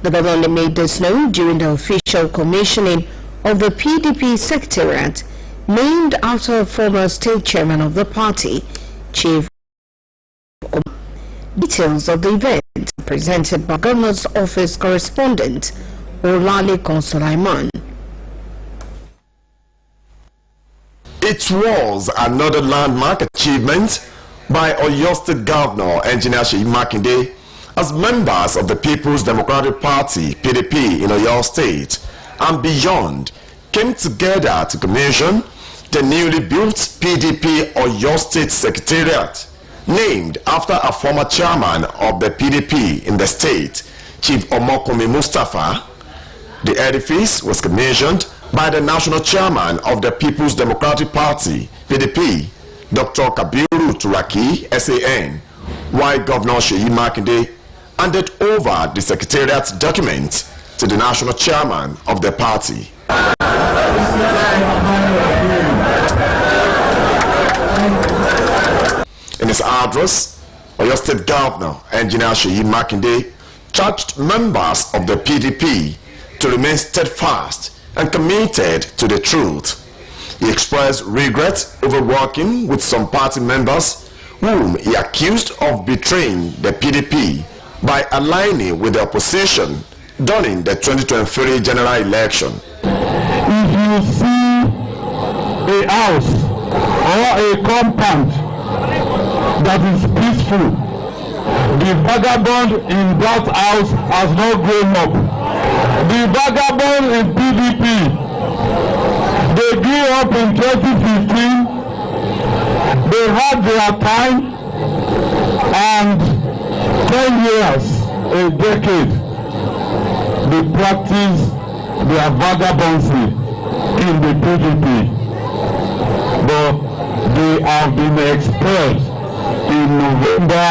The governor made this known during the official commissioning of the PDP Secretariat, named after a former state chairman of the party, Chief. Details of the event presented by Governor's Office correspondent Oluyole. It was another landmark achievement by Oyo State Governor Engineer Seyi Makinde as members of the People's Democratic Party (PDP) in Oyo State and beyond came together to commission the newly built PDP Oyo State Secretariat, named after a former chairman of the PDP in the state, Chief Omokumi Mustapha. The edifice was commissioned by the national chairman of the People's Democratic Party (PDP), Dr. Kabiru Turaki, SAN, while Governor Seyi Makinde handed over the secretariat document to the national chairman of the party. In his address, Oyo State Governor Engineer Seyi Makinde charged members of the PDP to remain steadfast and committed to the truth. He expressed regret over working with some party members whom he accused of betraying the PDP by aligning with the opposition during the 2023 general election. If you see a house or a compound that is peaceful, the vagabond in that house has not grown up. The vagabond in PDP, they grew up in 2015, they had their time, and 10 years, a decade, they practice their vagabondsy in the PDP. But they have been expelled in November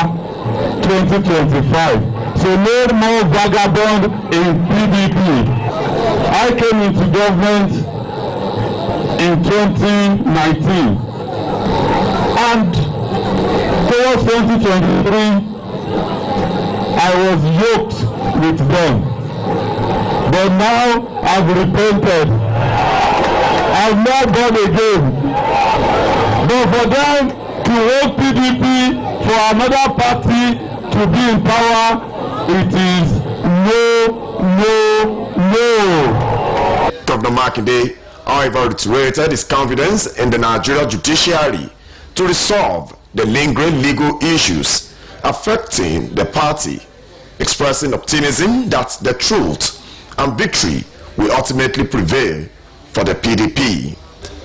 2025. So no more vagabond in PDP. I came into government in 2019, and towards 2023 I was yoked with them. But now I've repented. I've not gone again. But for them to hold PDP for another party to be in power, it is no, no, no. Governor Makinde, however, reiterated his confidence in the Nigeria judiciary to resolve the lingering legal issues affecting the party, expressing optimism that the truth and victory will ultimately prevail for the PDP.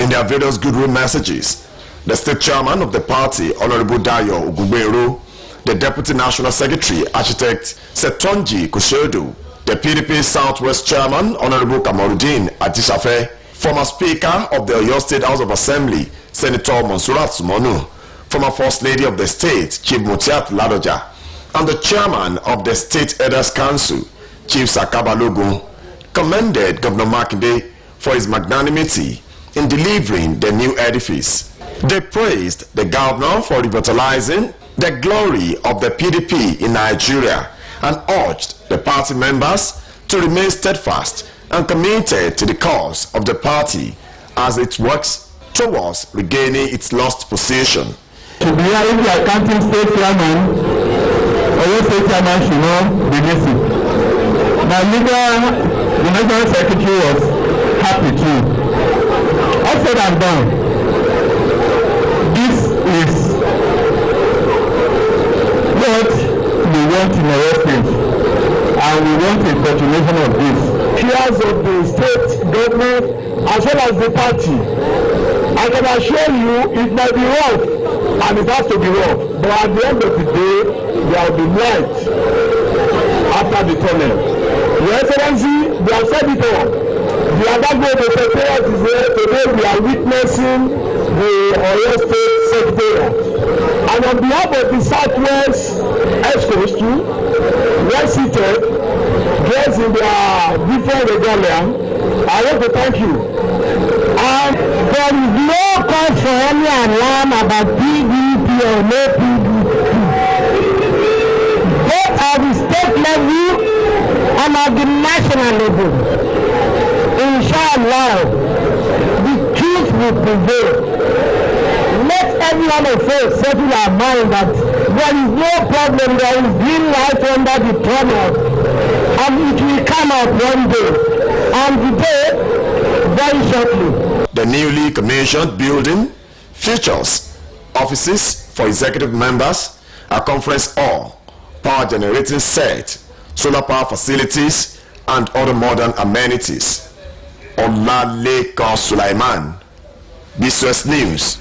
In their various goodwill messages, the state chairman of the party, Honorable Dayo Ogungbero, the Deputy National Secretary, Architect Setonji Kushedu, the PDP Southwest Chairman, Honorable Kamarudin Atishafe, former Speaker of the Oyo State House of Assembly, Senator Monsurat Sumonu, former First Lady of the State, Chief Mutiat Ladoja, and the Chairman of the State Elders Council, Chief Sakaba Logun, commended Governor Makinde for his magnanimity in delivering the new edifice. They praised the governor for revitalizing the glory of the PDP in Nigeria and urged the party members to remain steadfast and committed to the cause of the party as it works towards regaining its lost position. To be here, the accounting state chairman, Oyo State chairman should not be missing. My leader, the national secretary, was happy too. I said I'm done. This is what we want in Oyo State, and we want a continuation of this. Chairs of the state government as well as the party. I can assure you it might be rough and it has to be rough, but at the end of the day there will be light after the tunnel. Your Excellency, they have said it all. The Adagbo Secretariat is here today. We are witnessing the Oyo State Secretariat, and on behalf of the Southwest Exco's too, well seated, dressed in their different regalia, I want to thank you. And there is no cause for any alarm about PDP or no PDP. Both at the state level and at the national level, inshallah, the truth will prevail. Let every one of us settle our mind that there is no problem, there is green light under the tunnel, and it will come out one day, and today, very shortly. The newly commissioned building features offices for executive members, a conference hall, power generating set, solar power facilities, and other modern amenities. Oluyole Sulaiman, BCS News.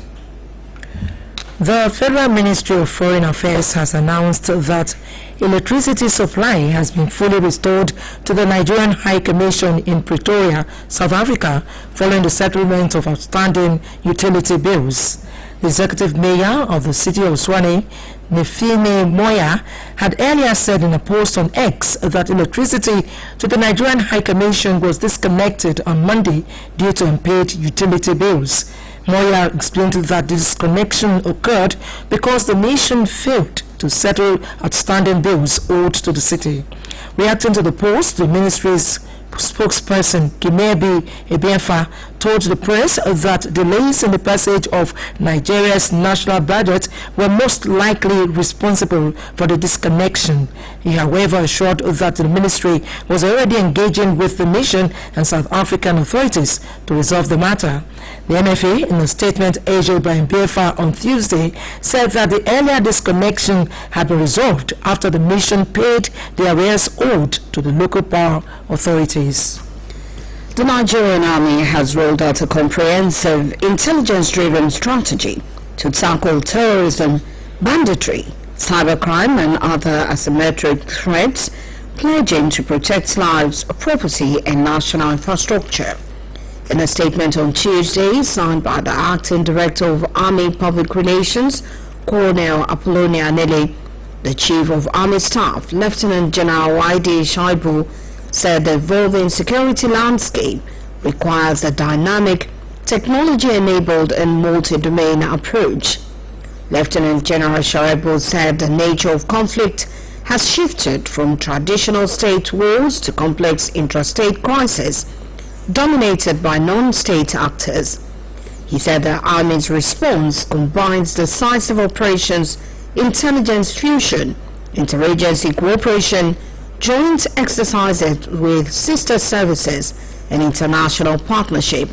The Federal Ministry of Foreign Affairs has announced that electricity supply has been fully restored to the Nigerian High Commission in Pretoria, South Africa, following the settlement of outstanding utility bills. The executive mayor of the city of Swane, Nefine Moya, had earlier said in a post on X that electricity to the Nigerian High Commission was disconnected on Monday due to unpaid utility bills. Moya explained that the disconnection occurred because the nation failed to settle outstanding bills owed to the city. Reacting to the post, the ministry's spokesperson Kimebi Ebienfa told the press that delays in the passage of Nigeria's national budget were most likely responsible for the disconnection. He, however, assured that the ministry was already engaging with the nation and South African authorities to resolve the matter. The NFA, in a statement issued by Ebienfa on Tuesday, said that the earlier disconnection had been resolved after the nation paid the arrears owed to the local power authorities. The Nigerian Army has rolled out a comprehensive intelligence-driven strategy to tackle terrorism, banditry, cybercrime and other asymmetric threats, pledging to protect lives, property and national infrastructure. In a statement on Tuesday, signed by the Acting Director of Army Public Relations, Colonel Apollonia Nelly, the Chief of Army Staff, Lieutenant General Y.D. Shaibu, said the evolving security landscape requires a dynamic, technology-enabled and multi-domain approach. Lieutenant General Shaibu said the nature of conflict has shifted from traditional state wars to complex intrastate crises dominated by non-state actors. He said the Army's response combines decisive operations, intelligence fusion, interagency cooperation, joint exercises with sister services and international partnership,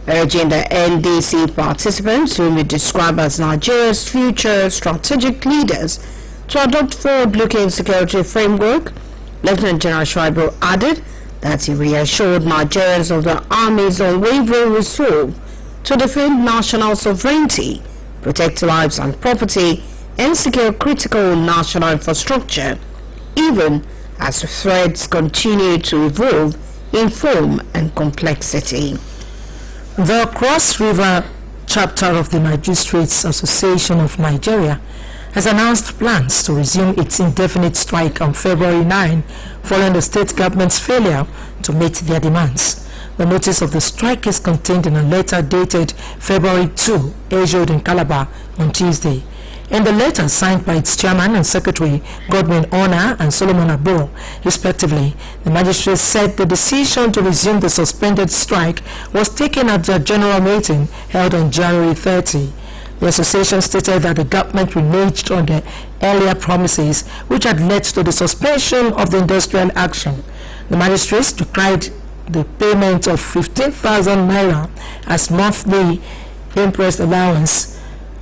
urging the NDC participants, whom we describe as Nigeria's future strategic leaders, to adopt forward-looking security framework. Lieutenant General Shaibu added that he reassured Nigerians of the Army's unwavering resolve to defend national sovereignty, protect lives and property, and secure critical national infrastructure, even as threats continue to evolve in form and complexity. The Cross River chapter of the Magistrates Association of Nigeria has announced plans to resume its indefinite strike on February 9, following the state government's failure to meet their demands. The notice of the strike is contained in a letter dated February 2, issued in Calabar on Tuesday. In the letter, signed by its chairman and secretary, Godwin Ona and Solomon Abo, respectively, the magistrates said the decision to resume the suspended strike was taken at their general meeting held on January 30. The association stated that the government reneged on the earlier promises, which had led to the suspension of the industrial action. The magistrates declared the payment of 15,000 naira as monthly interest allowance,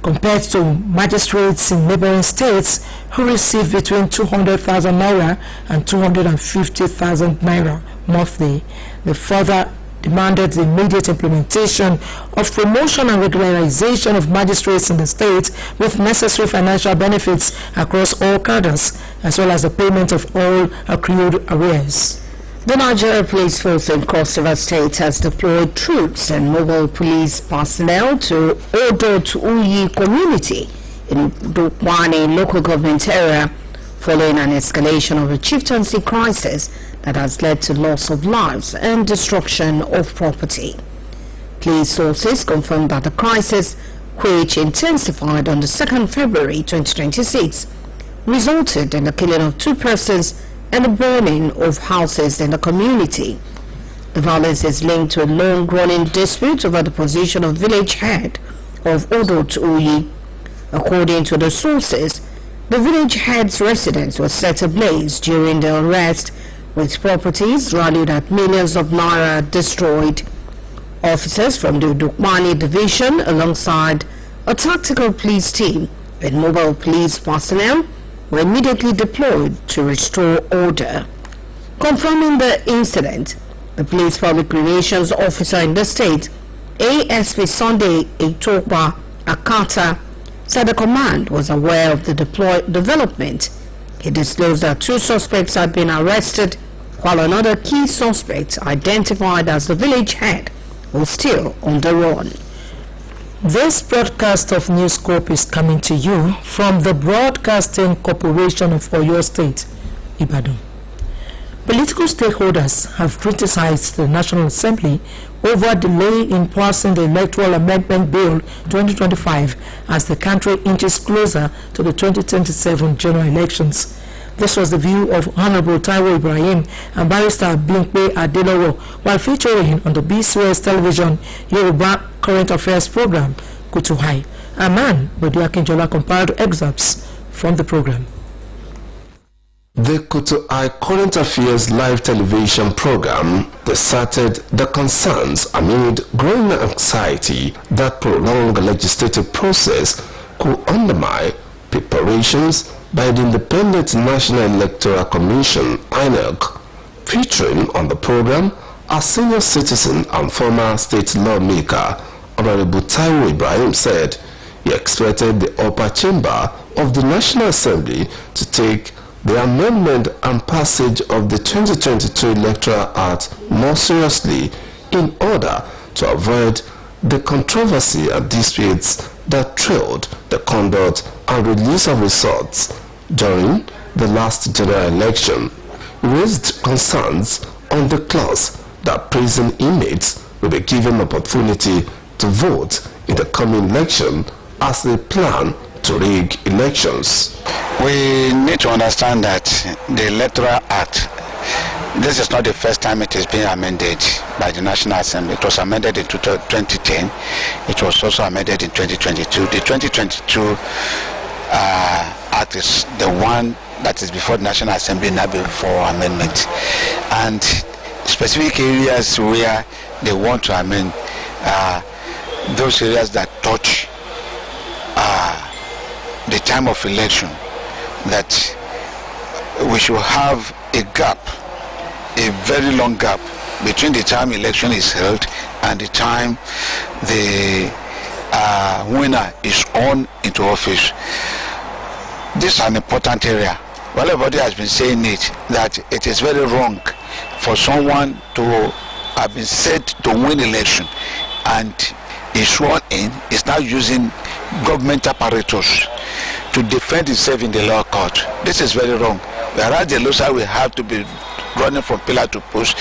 compared to magistrates in neighboring states who receive between 200,000 naira and 250,000 naira monthly. They further demanded the immediate implementation of promotion and regularization of magistrates in the state with necessary financial benefits across all cadres, as well as the payment of all accrued arrears. The Nigeria Police Force in Cross River State has deployed troops and mobile police personnel to Odo-Uyi community in Dukwani local government area following an escalation of a chieftaincy crisis that has led to loss of lives and destruction of property. Police sources confirmed that the crisis, which intensified on the 2nd February 2026, resulted in the killing of 2 persons and the burning of houses in the community. The violence is linked to a long-running dispute over the position of village head of Oluyole. According to the sources, the village head's residence was set ablaze during the unrest, with properties valued at millions of naira destroyed. Officers from the Dukmani division, alongside a tactical police team and mobile police personnel, were immediately deployed to restore order. Confirming the incident, the police public relations officer in the state, ASP Sunday Etokwa Akata, said the command was aware of the development. He disclosed that 2 suspects had been arrested, while another key suspect, identified as the village head, was still on the run. This broadcast of Newscope is coming to you from the Broadcasting Corporation of Oyo State, Ibadan. Political stakeholders have criticized the National Assembly over delay in passing the Electoral Amendment Bill 2025 as the country inches closer to the 2027 general elections. This was the view of Honorable Taiwo Ibrahim and Barrister Binkwe Adelowo while featuring on the BCS Television Yoruba Current Affairs program, Kutuhai. A man, Bodi Akinjola, compiled excerpts from the program. The Kutuhai Current Affairs live television program asserted the concerns amid growing anxiety that prolonged legislative process could undermine preparations by the Independent National Electoral Commission, INEC. Featuring on the program, a senior citizen and former state lawmaker, Honorable Taiwo Ibrahim, said he expected the upper chamber of the National Assembly to take the amendment and passage of the 2022 Electoral Act more seriously in order to avoid the controversy and disputes that trailed the conduct and release of results during the last general election. Raised concerns on the clause that prison inmates will be given opportunity to vote in the coming election as they plan to rig elections. We need to understand that the Electoral Act, this is not the first time it is being amended by the National Assembly. It was amended in 2010. It was also amended in 2022. The 2022 Act is the one that is before the National Assembly now for amendment. And specific areas where they want to amend, those areas that touch the time of election, that we should have a gap, a very long gap between the time election is held and the time the winner is on into office. This is an important area. Well, everybody has been saying it, that it is very wrong for someone to have been said to win election and is sworn in, is now using government apparatus to defend himself in the law court. This is very wrong. Whereas the loser will have to be running from pillar to post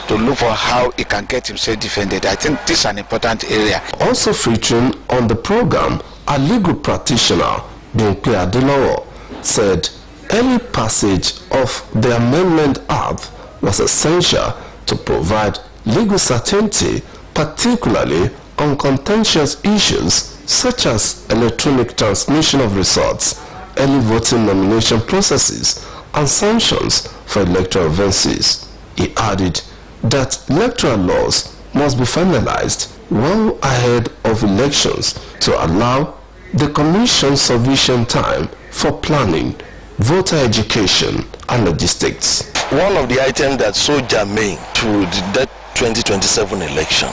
to look for how he can get himself defended. I think this is an important area. Also featuring on the program, a legal practitioner, Binkwe Adelowo, said early passage of the Amendment Act was essential to provide legal certainty, particularly on contentious issues such as electronic transmission of results, early voting nomination processes, and sanctions for electoral offences. He added that electoral laws must be finalized well ahead of elections to allow the Commission sufficient time for planning, voter education, and logistics. One of the items that's so germane to the 2027 election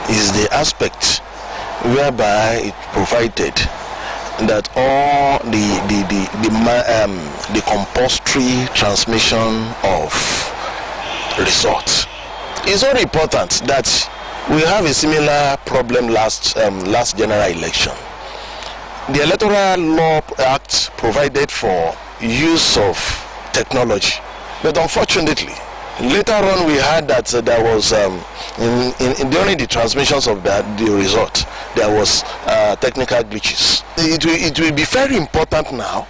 is the aspect whereby it provided that all the compulsory transmission of results. It's very important that we have a similar problem last general election. The Electoral Law Act provided for use of technology, but unfortunately, later on we heard that there was during the transmissions of the result, there was technical glitches. It will be very important now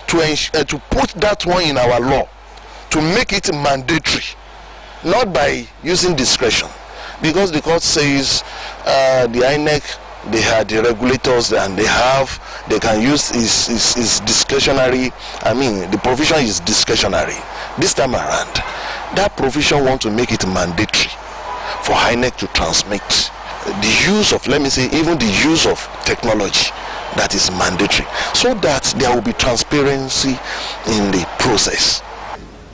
to put that one in our law, to make it mandatory, not by using discretion, because the court says the INEC, they had the regulators and they can use is discretionary. I mean, the provision is discretionary. This time around, that provision want to make it mandatory for INEC to transmit the use of, let me say, even the use of technology that is mandatory, so that there will be transparency in the process.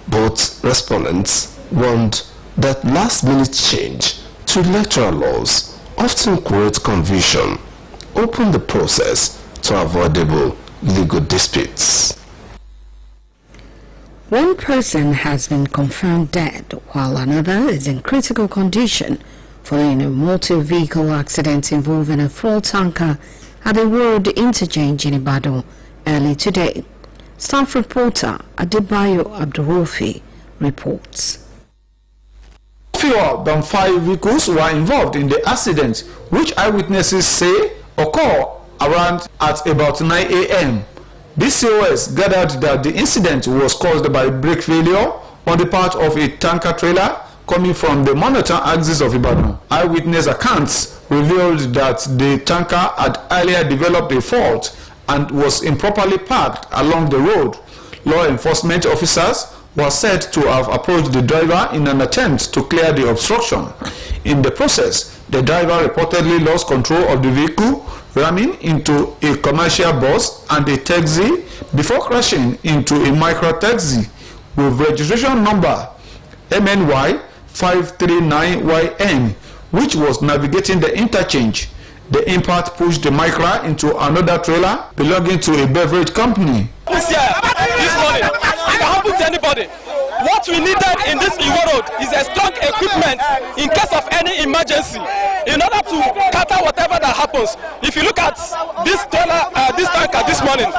Both respondents warned that last-minute change to electoral laws often create confusion, open the process to avoidable legal disputes. One person has been confirmed dead, while another is in critical condition following a multi-vehicle accident involving a fuel tanker at the road interchange in Ibadan early today. Staff reporter Adebayo Abdurrafi reports. Fewer than 5 vehicles were involved in the accident, which eyewitnesses say occurred around at about 9 a.m. BCOS gathered that the incident was caused by brake failure on the part of a tanker trailer coming from the Monotone axis of Ibadan. Eyewitness accounts revealed that the tanker had earlier developed a fault and was improperly parked along the road. Law enforcement officers were said to have approached the driver in an attempt to clear the obstruction. In the process, the driver reportedly lost control of the vehicle, ramming into a commercial bus and a taxi before crashing into a micro taxi with registration number MNY 539YN, which was navigating the interchange. The impact pushed the Micra into another trailer belonging to a beverage company. This morning, it can happen to anybody. What we needed in this road is a strong equipment in case of any emergency, in order to counter whatever that happens. If you look at this trailer, this tanker this morning,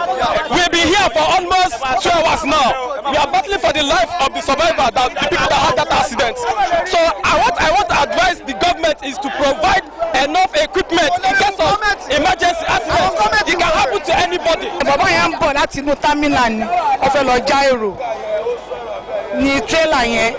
we've been here for almost 2 hours now. We are battling for the life of the survivor, the people that had that accident. So I want to advise the government is to provide enough equipment in case of emergency accident. It can happen to anybody. Bàbá yẹn ń bọ̀ láti inú terminal ni ó fẹ́ lọ já èrò ní trailer yẹn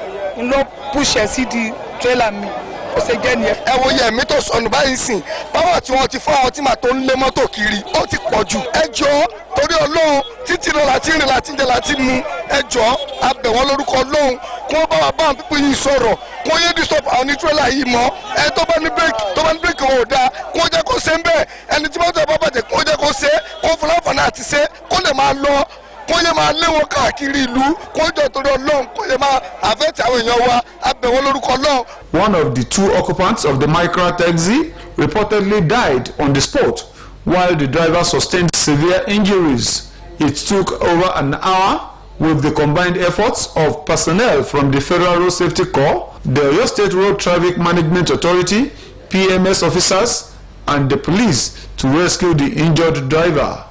ló push ẹ̀ sí di trailer mi. Ẹ wo yẹ mi tó sọnù báyìí sìn báwa tí wọ́n ti fún àwọn tí màá tó ń lé mọ́tò kiri ó ti pọ̀ jù. Ẹ jọ̀ọ́ torí Ọlọ́run títí lọ láti rìn láti jẹ láti mu. Ẹ jọ̀ọ́ a bẹ̀ wọ́n lórúkọ Ọlọ́run kí wọ́n bá wa bá àwọn pípín yìí sọ̀rọ̀ kí wọ́n yé disturb àwọn ní trailer yìí mọ́. Ẹ tó bá ní bírèkì wọn ò dáa kí wọ́n jẹ́ kó ṣe ń bẹ̀ ẹni tí mọ́tò ẹ̀ bá bàjẹ́ kí wọ́n jẹ́ kó ṣe kó fún láǹfààní àti ṣe kó lè máa lọ. Kó yẹ máa lé wọn káàkiri ìlú kó jọ torí Ọlọ́run kó yẹ máa àfẹ́tì àwọn èèyàn wa abẹ̀wọ́ lórúkọ Ọlọ́run. One of the 2 occupants of the micro taxi reportedly died on the spot, while the driver sustained severe injuries. It took over an hour with the combined efforts of personnel from the Federal Road Safety Corps, the Oyo State Road Traffic Management Authority, PMS officers, and the police to rescue the injured driver.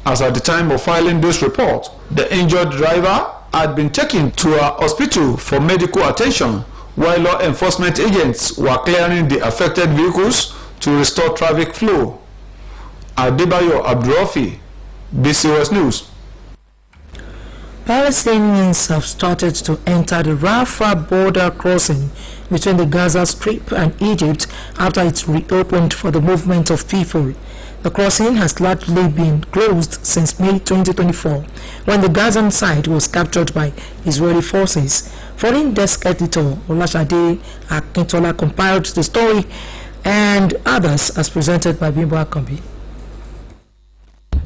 As at the time of filing this report, the injured driver had been taken to a hospital for medical attention, while law enforcement agents were clearing the affected vehicles to restore traffic flow. Adebayo Abdurrafi, BCOS News. Palestinians have started to enter the Rafah border crossing between the Gaza Strip and Egypt after it's reopened for the movement of people. The crossing has largely been closed since May 2024, when the Gazan side was captured by Israeli forces. Foreign desk editor Oluyole Akintola compiled the story and others as presented by Bimbo Akambi.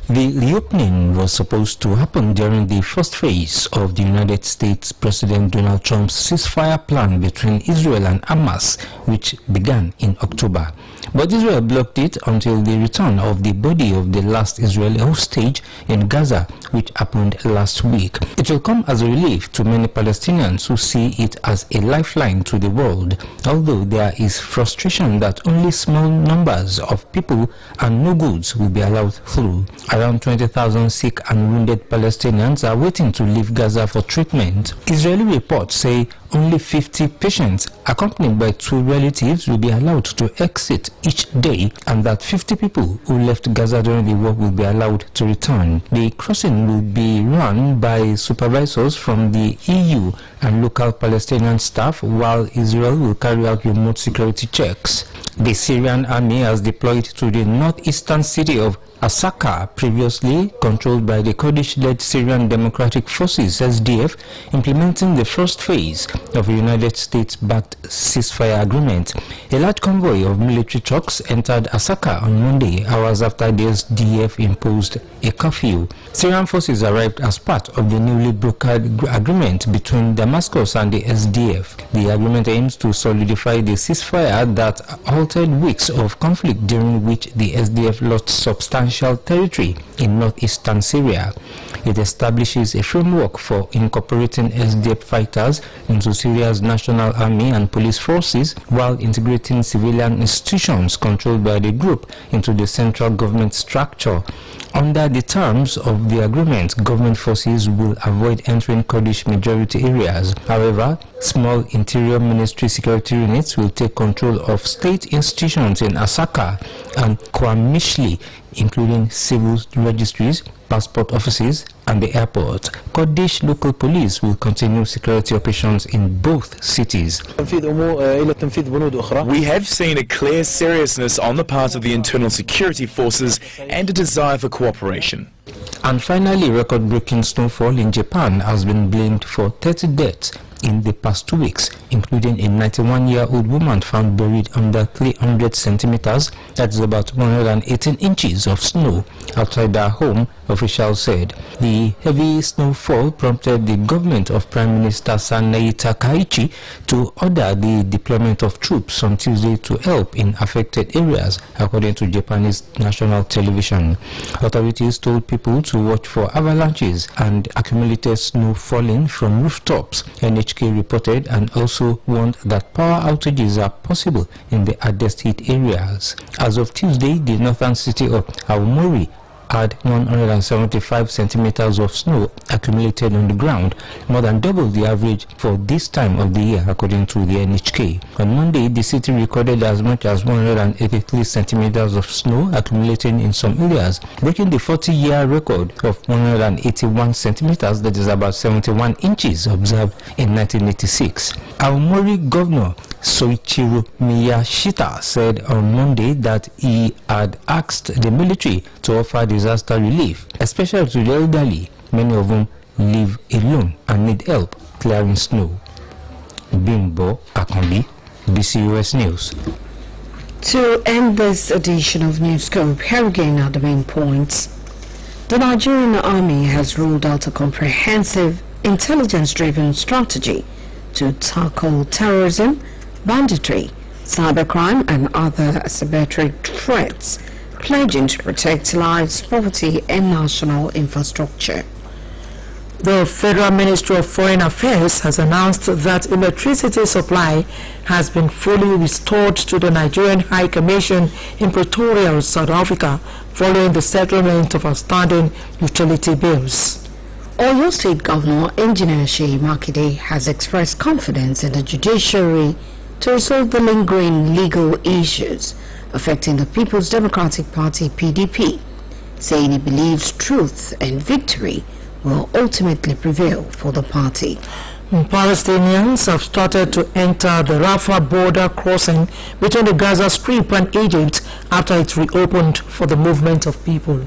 The reopening was supposed to happen during the first phase of the United States President Donald Trump's ceasefire plan between Israel and Hamas, which began in October. But Israel blocked it until the return of the body of the last Israeli hostage in Gaza, which happened last week. It will come as a relief to many Palestinians who see it as a lifeline to the world, although there is frustration that only small numbers of people and no goods will be allowed through. Around 20,000 sick and wounded Palestinians are waiting to leave Gaza for treatment. Israeli reports say only 50 patients accompanied by 2 relatives will be allowed to exit each day, and that 50 people who left Gaza during the war will be allowed to return. The crossing will be run by supervisors from the EU and local Palestinian staff, while Israel will carry out remote security checks. The Syrian army has deployed to the northeastern city of Asaka, previously controlled by the Kurdish-led Syrian Democratic Forces (SDF), implementing the first phase of a United States-backed ceasefire agreement. A large convoy of military trucks entered Asaka on Monday, hours after the SDF imposed a curfew. Syrian forces arrived as part of the newly brokered agreement between Damascus and the SDF. The agreement aims to solidify the ceasefire that halted weeks of conflict during which the SDF lost substantial territory in northeastern Syria. It establishes a framework for incorporating SDF fighters into Syria's national army and police forces, while integrating civilian institutions controlled by the group into the central government structure. Under the terms of the agreement, government forces will avoid entering Kurdish majority areas. However, small interior ministry security units will take control of state institutions in Asaka and Qamishli, including civil registries, passport offices, and the airport. Kurdish local police will continue security operations in both cities. We have seen a clear seriousness on the part of the internal security forces and a desire for cooperation. And finally, record-breaking snowfall in Japan has been blamed for 30 deaths in the past 2 weeks, including a 91-year-old woman found buried under 300 centimeters, that's about 118 inches of snow, outside her home, officials said. The heavy snowfall prompted the government of Prime Minister Sanae Takaichi to order the deployment of troops on Tuesday to help in affected areas, according to Japanese national television. Authorities told people to watch for avalanches and accumulated snow falling from rooftops, NHK reported, and also warned that power outages are possible in the hardest hit areas. As of Tuesday, the northern city of Aomori had 175 centimeters of snow accumulated on the ground, more than double the average for this time of the year, according to the NHK. On Monday, the city recorded as much as 183 centimeters of snow accumulating in some areas, breaking the 40-year record of 181 centimeters, that is about 71 inches, observed in 1986. Aomori Governor Soichiro Miyashita said on Monday that he had asked the military to offer disaster relief, especially to the elderly, many of whom live alone and need help clearing snow. Bimbo Akambi, BCUS News. To end this edition of Newscope, here again are the main points. The Nigerian Army has rolled out a comprehensive intelligence-driven strategy to tackle terrorism, banditry, cybercrime and other asymmetric threats, pledging to protect lives, property and national infrastructure. The Federal Ministry of Foreign Affairs has announced that electricity supply has been fully restored to the Nigerian High Commission in Pretoria, South Africa, following the settlement of outstanding utility bills. Oyo State Governor Engineer Seyi Makinde has expressed confidence in the judiciary to resolve the lingering legal issues affecting the People's Democratic Party (PDP, saying he believes truth and victory will ultimately prevail for the party. Palestinians have started to enter the Rafah border crossing between the Gaza Strip and Egypt after it reopened for the movement of people.